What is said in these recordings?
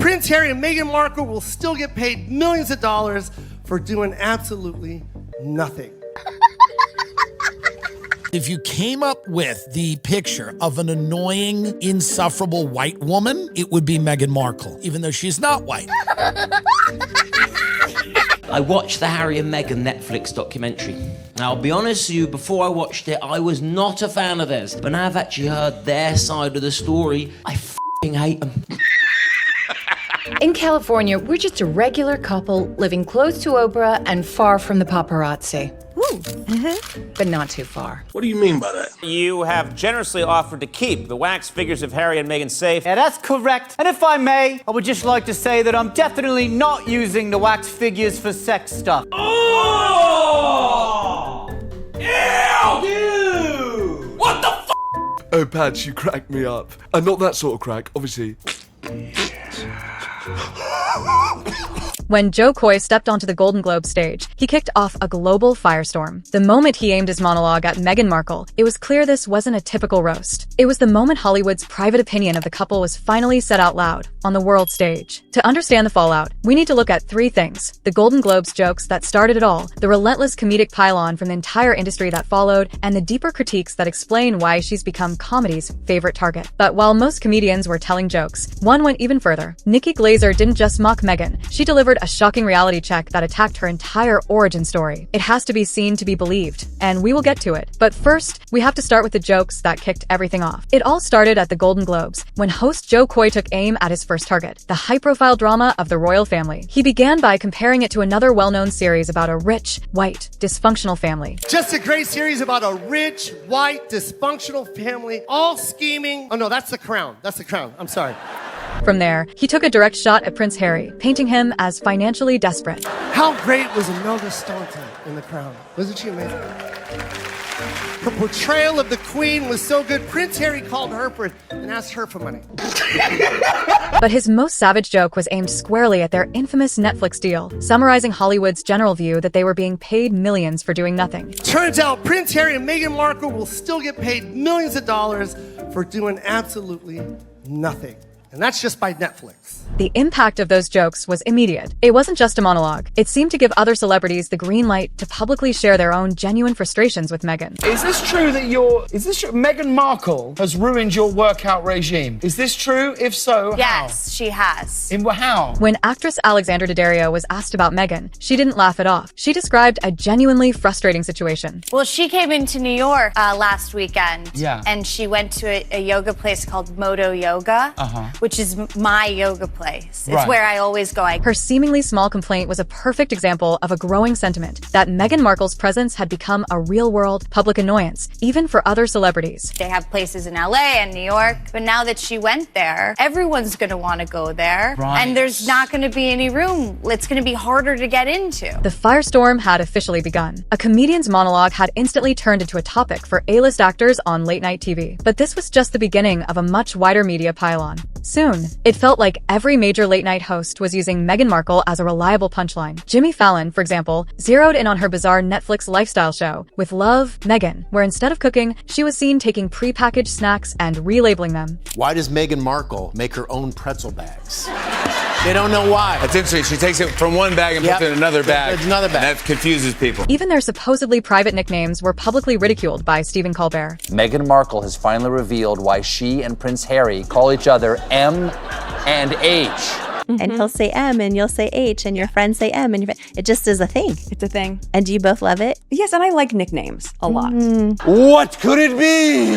Prince Harry and Meghan Markle will still get paid millions of dollars for doing absolutely nothing. If you came up with the picture of an annoying, insufferable white woman, it would be Meghan Markle, even though she's not white. I watched the Harry and Meghan Netflix documentary. Now, I'll be honest with you, before I watched it, I was not a fan of theirs. But now I've actually heard their side of the story, I f***ing hate them. In California, we're just a regular couple living close to Oprah and far from the paparazzi. But not too far. What do you mean by that? You have generously offered to keep the wax figures of Harry and Meghan safe. Yeah, that's correct. And if I may, I would just like to say that I'm definitely not using the wax figures for sex stuff. Oh! Ew! What the f***? Oh, Pads, you cracked me up. And not that sort of crack, obviously. When Jo Koy stepped onto the Golden Globe stage, he kicked off a global firestorm. The moment he aimed his monologue at Meghan Markle, it was clear this wasn't a typical roast. It was the moment Hollywood's private opinion of the couple was finally said out loud, on the world stage. To understand the fallout, we need to look at three things: the Golden Globe's jokes that started it all, the relentless comedic pile-on from the entire industry that followed, and the deeper critiques that explain why she's become comedy's favorite target. But while most comedians were telling jokes, one went even further. Nikki Glaser didn't just mock Meghan, she delivered a shocking reality check that attacked her entire origin story. It has to be seen to be believed, and we will get to it. But first, we have to start with the jokes that kicked everything off. It all started at the Golden Globes, when host Jo Koy took aim at his first target, the high-profile drama of the royal family. He began by comparing it to another well-known series about a rich, white, dysfunctional family. Just a great series about a rich, white, dysfunctional family, all scheming. Oh no, that's The Crown. That's The Crown. I'm sorry. From there, he took a direct shot at Prince Harry, painting him as financially desperate. How great was Imelda Staunton in The Crown? Wasn't she amazing? Her portrayal of the Queen was so good, Prince Harry called Herford and asked her for money. But his most savage joke was aimed squarely at their infamous Netflix deal, summarizing Hollywood's general view that they were being paid millions for doing nothing. Turns out Prince Harry and Meghan Markle will still get paid millions of dollars for doing absolutely nothing. And that's just by Netflix. The impact of those jokes was immediate. It wasn't just a monologue. It seemed to give other celebrities the green light to publicly share their own genuine frustrations with Meghan. Is this true that Meghan Markle has ruined your workout regime? Is this true? If so, how? Yes, she has. How? When actress Alexandra Daddario was asked about Meghan, she didn't laugh it off. She described a genuinely frustrating situation. Well, she came into New York last weekend. Yeah. And she went to a yoga place called Moto Yoga, which is my yoga place. It's where I always go. Her seemingly small complaint was a perfect example of a growing sentiment that Meghan Markle's presence had become a real-world public annoyance, even for other celebrities. They have places in LA and New York, but now that she went there, everyone's going to want to go there, and there's not going to be any room. It's going to be harder to get into. The firestorm had officially begun. A comedian's monologue had instantly turned into a topic for A-list actors on late-night TV. But this was just the beginning of a much wider media pile-on. Soon, it felt like every major late-night host was using Meghan Markle as a reliable punchline. Jimmy Fallon, for example, zeroed in on her bizarre Netflix lifestyle show with Love, Meghan, where instead of cooking, she was seen taking pre-packaged snacks and relabeling them. Why does Meghan Markle make her own pretzel bags? They don't know why. That's interesting. She takes it from one bag and puts it in another bag. Another bag. And that confuses people. Even their supposedly private nicknames were publicly ridiculed by Stephen Colbert. Meghan Markle has finally revealed why she and Prince Harry call each other M and H. And he'll say M and you'll say H and your friends say M and it just is a thing. It's a thing. And do you both love it? Yes, and I like nicknames a lot. What could it be?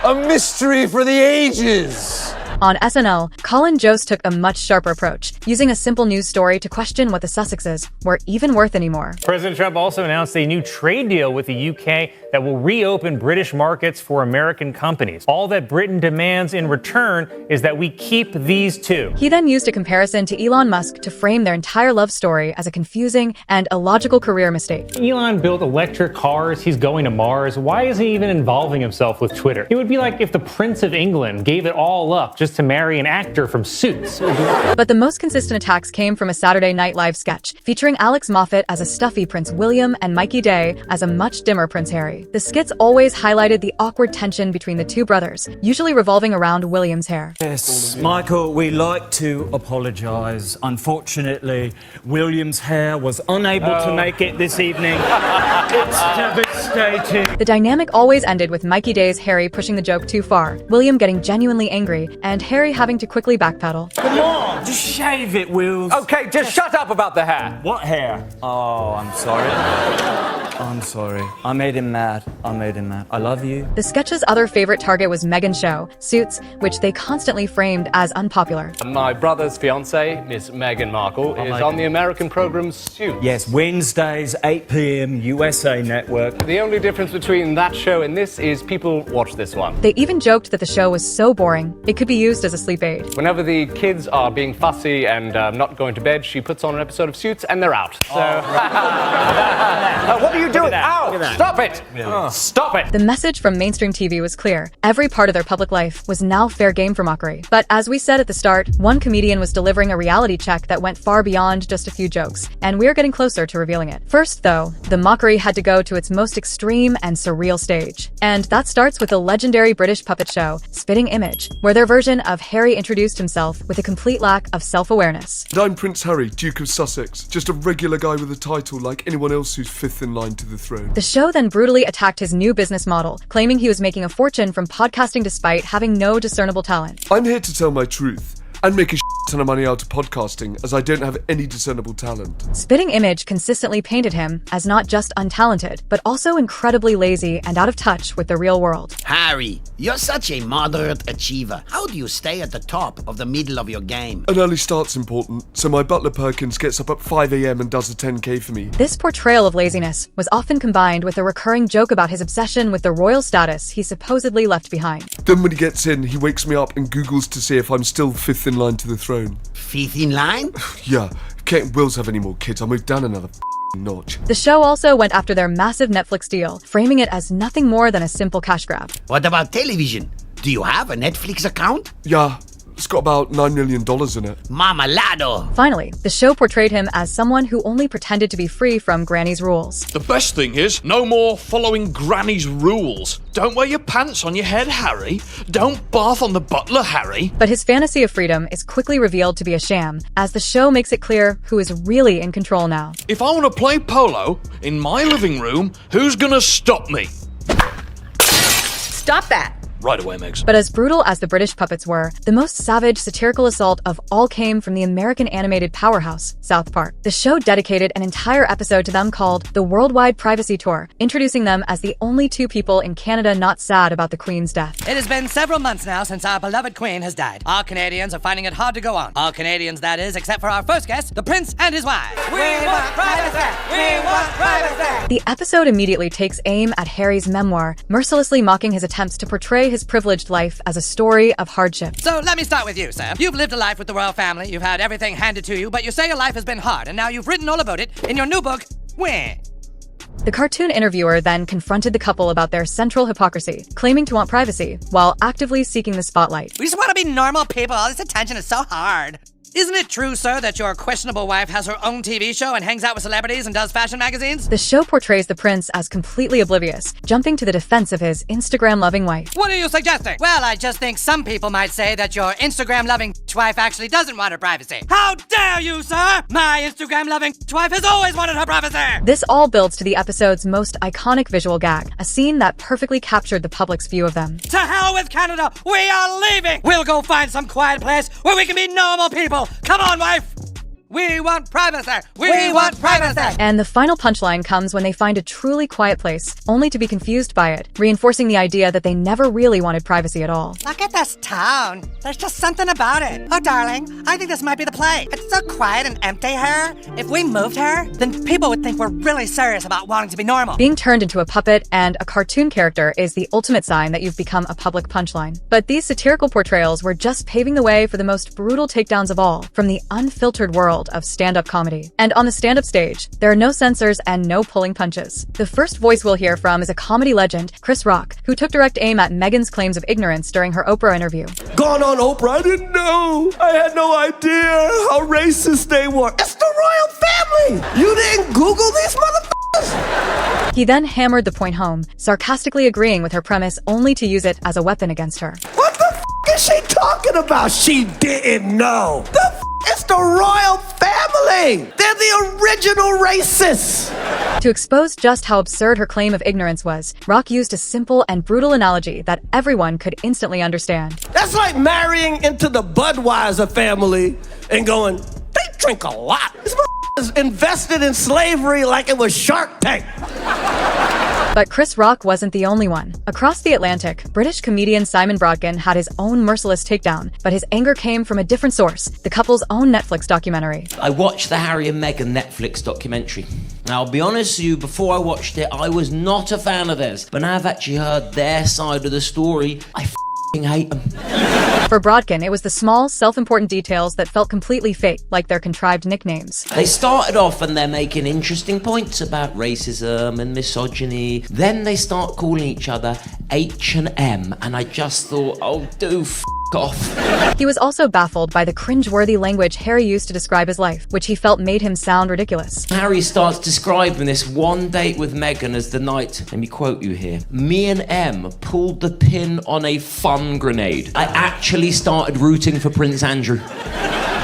A mystery for the ages. On SNL, Colin Jost took a much sharper approach, using a simple news story to question what the Sussexes were even worth anymore. President Trump also announced a new trade deal with the UK that will reopen British markets for American companies. All that Britain demands in return is that we keep these two. He then used a comparison to Elon Musk to frame their entire love story as a confusing and illogical career mistake. Elon built electric cars, he's going to Mars. Why is he even involving himself with Twitter? It would be like if the Prince of England gave it all up just just to marry an actor from Suits. But the most consistent attacks came from a Saturday Night Live sketch featuring Alex Moffat as a stuffy Prince William and Mikey Day as a much dimmer Prince Harry. The skits always highlighted the awkward tension between the two brothers, usually revolving around William's hair. Yes, Michael, we like to apologise. Unfortunately, William's hair was unable to make it this evening. It's devastating. The dynamic always ended with Mikey Day's Harry pushing the joke too far, William getting genuinely angry, and Harry having to quickly backpedal. Come on, just shave it, Wills. Okay, just shut up about the hair. What hair? Oh, I'm sorry. I'm sorry. I made him mad. I love you. The sketch's other favorite target was Meghan's show, Suits, which they constantly framed as unpopular. My brother's fiancée, Miss Meghan Markle, is on the American program Suits. Yes, Wednesdays, 8 p.m, USA Network. The only difference between that show and this is people watch this one. They even joked that the show was so boring, it could be used as a sleep aid. Whenever the kids are being fussy and not going to bed, she puts on an episode of Suits and they're out. So, What are you doing? Ow! Stop it! Stop it! The message from mainstream TV was clear. Every part of their public life was now fair game for mockery. But as we said at the start, one comedian was delivering a reality check that went far beyond just a few jokes, and we're getting closer to revealing it. First, though, the mockery had to go to its most extreme and surreal stage. And that starts with the legendary British puppet show, Spitting Image, where their version of Harry introduced himself with a complete lack of self-awareness. I'm Prince Harry, Duke of Sussex, just a regular guy with a title like anyone else who's fifth in line to the throne. The show then brutally attacked his new business model, claiming he was making a fortune from podcasting despite having no discernible talent. I'm here to tell my truth and make a ton of money out of podcasting, as I don't have any discernible talent. Spitting Image consistently painted him as not just untalented, but also incredibly lazy and out of touch with the real world. Harry, you're such a moderate achiever. How do you stay at the top of the middle of your game? An early start's important, so my butler Perkins gets up at 5 a.m. and does a 10k for me. This portrayal of laziness was often combined with a recurring joke about his obsession with the royal status he supposedly left behind. Then when he gets in, he wakes me up and Googles to see if I'm still fifth in line to the throne. Fifth in line? Yeah, can't Wills have any more kids. I'll move down another notch. The show also went after their massive Netflix deal, framing it as nothing more than a simple cash grab. What about television? Do you have a Netflix account? Yeah, it's got about $9 million in it. Mamalado! Finally, the show portrayed him as someone who only pretended to be free from Granny's rules. The best thing is, no more following Granny's rules. Don't wear your pants on your head, Harry. Don't bath on the butler, Harry. But his fantasy of freedom is quickly revealed to be a sham, as the show makes it clear who is really in control now. If I want to play polo in my living room, who's gonna stop me? Stop that! Right away, Megs. But as brutal as the British puppets were, the most savage satirical assault of all came from the American animated powerhouse, South Park. The show dedicated an entire episode to them called the Worldwide Privacy Tour, introducing them as the only two people in Canada not sad about the Queen's death. It has been several months now since our beloved Queen has died. All Canadians are finding it hard to go on. All Canadians, that is, except for our first guest, the Prince and his wife. We want privacy! We want privacy! The episode immediately takes aim at Harry's memoir, mercilessly mocking his attempts to portray his privileged life as a story of hardship. So let me start with you, sir. You've lived a life with the royal family, you've had everything handed to you, but you say your life has been hard, and now you've written all about it in your new book, When? The cartoon interviewer then confronted the couple about their central hypocrisy, claiming to want privacy, while actively seeking the spotlight. We just want to be normal people. All this attention is so hard. Isn't it true, sir, that your questionable wife has her own TV show and hangs out with celebrities and does fashion magazines? The show portrays the prince as completely oblivious, jumping to the defense of his Instagram-loving wife. What are you suggesting? Well, I just think some people might say that your Instagram-loving wife actually doesn't want her privacy. How dare you, sir? My Instagram-loving wife has always wanted her privacy! This all builds to the episode's most iconic visual gag, a scene that perfectly captured the public's view of them. To hell with Canada! We are leaving! We'll go find some quiet place where we can be normal people! Come on, wife! We want privacy! We want privacy! And the final punchline comes when they find a truly quiet place, only to be confused by it, reinforcing the idea that they never really wanted privacy at all. Look at this town. There's just something about it. Oh, darling, I think this might be the place. It's so quiet and empty here. If we moved here, then people would think we're really serious about wanting to be normal. Being turned into a puppet and a cartoon character is the ultimate sign that you've become a public punchline. But these satirical portrayals were just paving the way for the most brutal takedowns of all, from the unfiltered world world of stand-up comedy. And on the stand-up stage, there are no censors and no pulling punches. The first voice we'll hear from is a comedy legend, Chris Rock, who took direct aim at Meghan's claims of ignorance during her Oprah interview. Gone on Oprah, I didn't know. I had no idea how racist they were. It's the royal family. You didn't Google these motherfuckers? He then hammered the point home, sarcastically agreeing with her premise only to use it as a weapon against her. What the is she talking about? She didn't know. It's the royal family. They're the original racists. To expose just how absurd her claim of ignorance was, Rock used a simple and brutal analogy that everyone could instantly understand. That's like marrying into the Budweiser family and going, they drink a lot. This motherfucker's invested in slavery like it was Shark Tank. But Chris Rock wasn't the only one. Across the Atlantic, British comedian Simon Brodkin had his own merciless takedown, but his anger came from a different source, the couple's own Netflix documentary. I watched the Harry and Meghan Netflix documentary. Now, I'll be honest with you, before I watched it, I was not a fan of theirs. But now I've actually heard their side of the story, I f***ing hate them. For Brodkin, it was the small, self-important details that felt completely fake, like their contrived nicknames. They started off and they're making interesting points about racism and misogyny. Then they start calling each other H and M, and I just thought, oh, do f*** off. He was also baffled by the cringe-worthy language Harry used to describe his life, which he felt made him sound ridiculous. Harry starts describing this one date with Meghan as the night, let me quote you here, me and M pulled the pin on a fun grenade. I actually started rooting for Prince Andrew.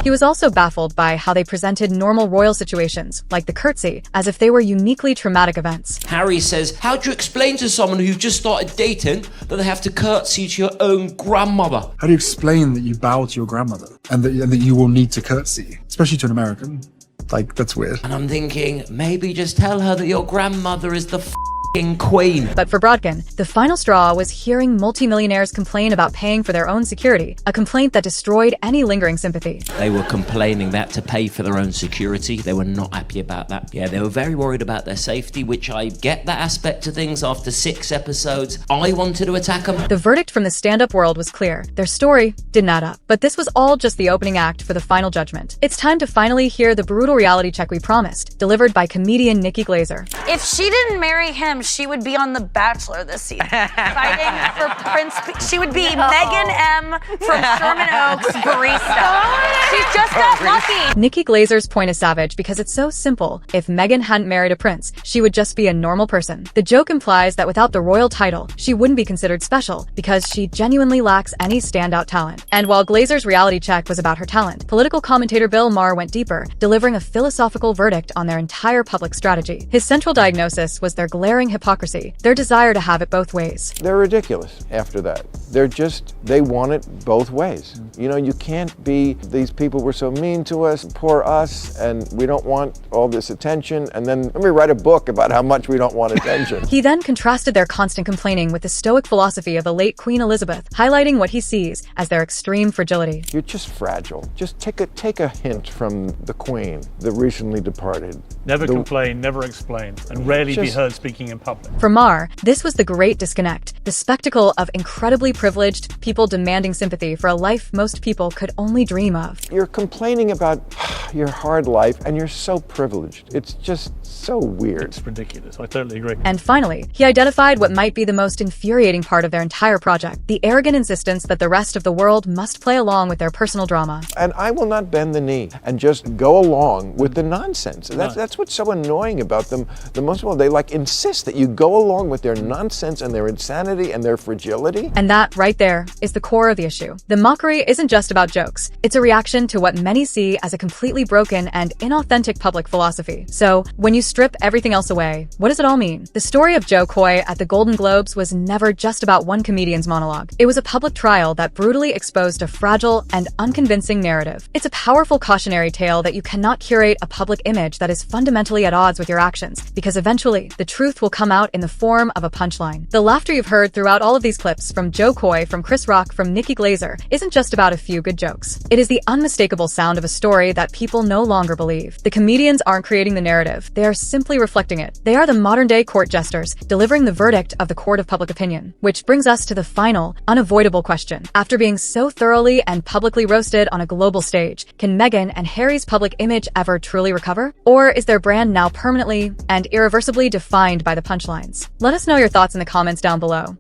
He was also baffled by how they presented normal royal situations, like the curtsy, as if they were uniquely traumatic events. Harry says, how do you explain to someone who you've just started dating that they have to curtsy to your own grandmother? How do you explain that you bow to your grandmother and that you will need to curtsy, especially to an American? Like, that's weird. And I'm thinking, maybe just tell her that your grandmother is the queen. But for Brodkin, the final straw was hearing multimillionaires complain about paying for their own security, a complaint that destroyed any lingering sympathy. They were complaining that to pay for their own security. They were not happy about that. Yeah, they were very worried about their safety, which I get that aspect of things. After 6 episodes, I wanted to attack them. The verdict from the stand-up world was clear. Their story didn't add up. But this was all just the opening act for the final judgment. It's time to finally hear the brutal reality check we promised, delivered by comedian Nikki Glaser. If she didn't marry him, she would be on The Bachelor this season, fighting for Prince. She would be Megan M. from Sherman Oaks barista. She just got lucky. Nikki Glaser's point is savage because it's so simple. If Meghan hadn't married a prince, she would just be a normal person. The joke implies that without the royal title, she wouldn't be considered special because she genuinely lacks any standout talent. And while Glaser's reality check was about her talent, political commentator Bill Maher went deeper, delivering a philosophical verdict on their entire public strategy. His central diagnosis was their glaring hypocrisy, their desire to have it both ways. They're ridiculous after that. They want it both ways. You know, you can't be, these people were so mean to us, poor us, and we don't want all this attention, and then let me write a book about how much we don't want attention. He then contrasted their constant complaining with the stoic philosophy of the late Queen Elizabeth, highlighting what he sees as their extreme fragility. You're just fragile. Just take a hint from the Queen, the recently departed. Never complain, never explain, and rarely be heard speaking in public. For Maher, this was the great disconnect, the spectacle of incredibly privileged people demanding sympathy for a life most people could only dream of. You're complaining about your hard life, and you're so privileged. It's just so weird. It's ridiculous. I totally agree. And finally, he identified what might be the most infuriating part of their entire project, the arrogant insistence that the rest of the world must play along with their personal drama. And I will not bend the knee and just go along with the nonsense. That's what's so annoying about them. The most of all, they insist that you go along with their nonsense and their insanity and their fragility. And that, right there, is the core of the issue. The mockery isn't just about jokes. It's a reaction to what many see as a completely broken and inauthentic public philosophy. So, when you strip everything else away, what does it all mean? The story of Jo Koy at the Golden Globes was never just about one comedian's monologue. It was a public trial that brutally exposed a fragile and unconvincing narrative. It's a powerful cautionary tale that you cannot curate a public image that is fundamentally at odds with your actions, because eventually, the truth will come out in the form of a punchline. The laughter you've heard throughout all of these clips from Jo Koy, from Chris Rock, from Nikki Glaser, isn't just about a few good jokes. It is the unmistakable unmistakable sound of a story that people no longer believe. The comedians aren't creating the narrative, they are simply reflecting it. They are the modern-day court jesters, delivering the verdict of the court of public opinion. Which brings us to the final, unavoidable question. After being so thoroughly and publicly roasted on a global stage, can Meghan and Harry's public image ever truly recover? Or is their brand now permanently and irreversibly defined by the punchlines? Let us know your thoughts in the comments down below.